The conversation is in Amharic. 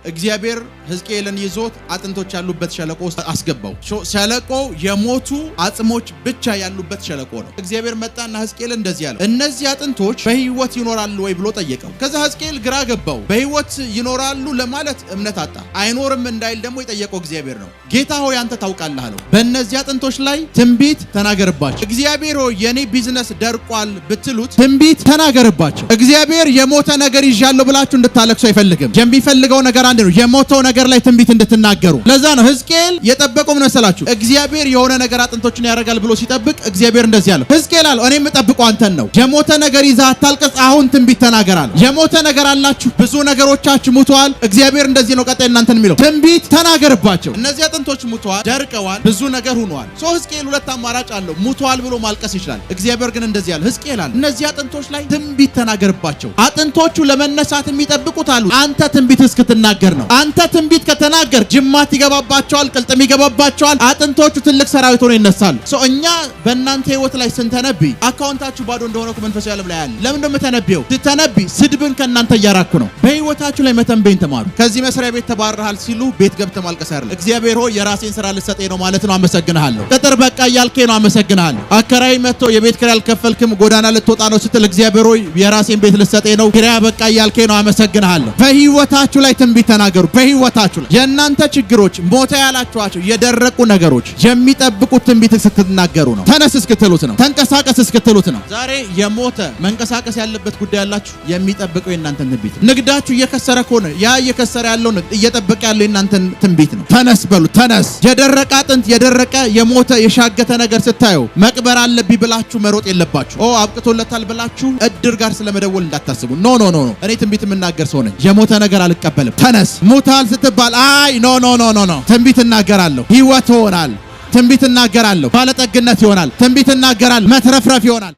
እግዚአብሔር ሕዝቅኤልን ይዞት አጥንቶች ያሉበት ሸለቆ አስገባው። ሸለቆ የሞቱ አጽሞች ብቻ ያሉበት ሸለቆ ነው። እግዚአብሔር መጣና ሕዝቅኤልን እንደዚህ ያለው እነዚህ አጥንቶች በሕይወት ይኖራሉ ወይ ብሎ ጠየቀው። ከዛ ሕዝቅኤል ግራ ገባው። በሕይወት ይኖራሉ ለማለት እምነት አጣ። አይኖርም እንዳይል ደግሞ የጠየቀው እግዚአብሔር ነው። ጌታ ሆይ አንተ ታውቃለህ አለው። በእነዚህ አጥንቶች ላይ ትንቢት ተናገርባቸው። እግዚአብሔር ሆይ የኔ ቢዝነስ ደርቋል ብትሉት ትንቢት ተናገርባቸው። እግዚአብሔር የሞተ ነገር ይዣለሁ ብላችሁ እንድታለቅሱ አይፈልግም። የሚፈልገው ነገር አንድ ነው፣ የሞተው ነገር ላይ ትንቢት እንድትናገሩ። ለዛ ነው ሕዝቅኤል የጠበቀው ምን መሰላችሁ? እግዚአብሔር የሆነ ነገር አጥንቶችን ያደርጋል ብሎ ሲጠብቅ እግዚአብሔር እንደዚህ አለው፣ ሕዝቅኤል አለው እኔ የምጠብቀው አንተን ነው። የሞተ ነገር ይዘህ አታልቅስ፣ አሁን ትንቢት ተናገራል። የሞተ ነገር አላችሁ፣ ብዙ ነገሮቻችሁ ሙተዋል። እግዚአብሔር እንደዚህ ነው ቀጣይ እናንተን የሚለው ትንቢት ተናገርባቸው። እነዚህ አጥንቶች ሙተዋል፣ ደርቀዋል፣ ብዙ ነገር ሆነዋል። ሕዝቅኤል ሁለት አማራጭ አለው። ሙተዋል ብሎ ማልቀስ ይችላል። እግዚአብሔር ግን እንደዚህ አለ፣ ሕዝቅኤል አለ እነዚህ አጥንቶች ላይ ትንቢት ተናገርባቸው። አጥንቶቹ ለመነሳት የሚጠብቁት አሉ አንተ ትንቢት እስክትናገር ነው። አንተ ትንቢት ከተናገር ጅማት ይገባባቸዋል፣ ቅልጥም ይገባባቸዋል። አጥንቶቹ ትልቅ ሰራዊት ሆነው ይነሳሉ። እኛ በእናንተ ህይወት ላይ ስንተነብይ አካውንታችሁ ባዶ እንደሆነ መንፈሳዊ ዓለም ላይ አለ። ለምን እንደምተነብየው ስትነብይ ስድብን ከእናንተ እያራኩ ነው። በህይወታችሁ ላይ መተንበይን ተማሩ። ከዚህ መስሪያ ቤት ተባረሃል ሲሉ ቤት ገብተህ ማልቀስ አይደለም። እግዚአብሔር ሆይ የራሴን ስራ ልሰጠኝ ነው ማለት ነው፣ አመሰግንሃለሁ። ቅጥር በቃ እያልከኝ ነው፣ አመሰግንሃለሁ። አከራይ መጥቶ የቤት ኪራይ አልከፈልክም ጎዳና ልትወጣ ነው ስትል እግዚአብሔር ሆይ የራሴን ቤት ልሰጠኝ ነው፣ ኪራይ በቃ እያልከኝ ነው፣ አመሰግንሃለሁ። በህይወታችሁ ላይ ትንቢት ተናገሩ። በህይወታችሁ ላይ የእናንተ ችግሮች ሞተ ያላችኋቸው የደረቁ ነገሮች የሚጠብቁት ትንቢት ስትናገሩ ነው። ተነስ እስክትሉት ነው። ተንቀሳቀስ እስክትሉት ነው። ዛሬ የሞተ መንቀሳቀስ ያለበት ጉዳይ ያላችሁ የሚጠብቀው የእናንተን ትንቢት ነው። ንግዳችሁ እየከሰረ ከሆነ ያ እየከሰረ ያለው ንግድ እየጠበቀ ያለው የእናንተን ትንቢት ነው። ተነስ በሉ። ተነስ። የደረቀ አጥንት የደረቀ የሞተ የሻገተ ነገር ስታዩ መቅበር አለብኝ ብላችሁ መሮጥ የለባችሁ። አብቅቶለታል ብላችሁ እድር ጋር ስለመደወል እንዳታስቡ። ኖ ኖ ኖ ኖ። እኔ ትንቢት የምናገር ሰው ነኝ። የሞተ ነገር አልቀበልም። ተነስ። ሙታል ስትባል አይ ኖ ኖ ኖ ኖ ኖ። ትንቢት እናገራለሁ። ህይወት ይሆናል። ትንቢት እናገራለሁ። ባለጠግነት ይሆናል። ትንቢት እናገራለሁ። መትረፍረፍ ይሆናል።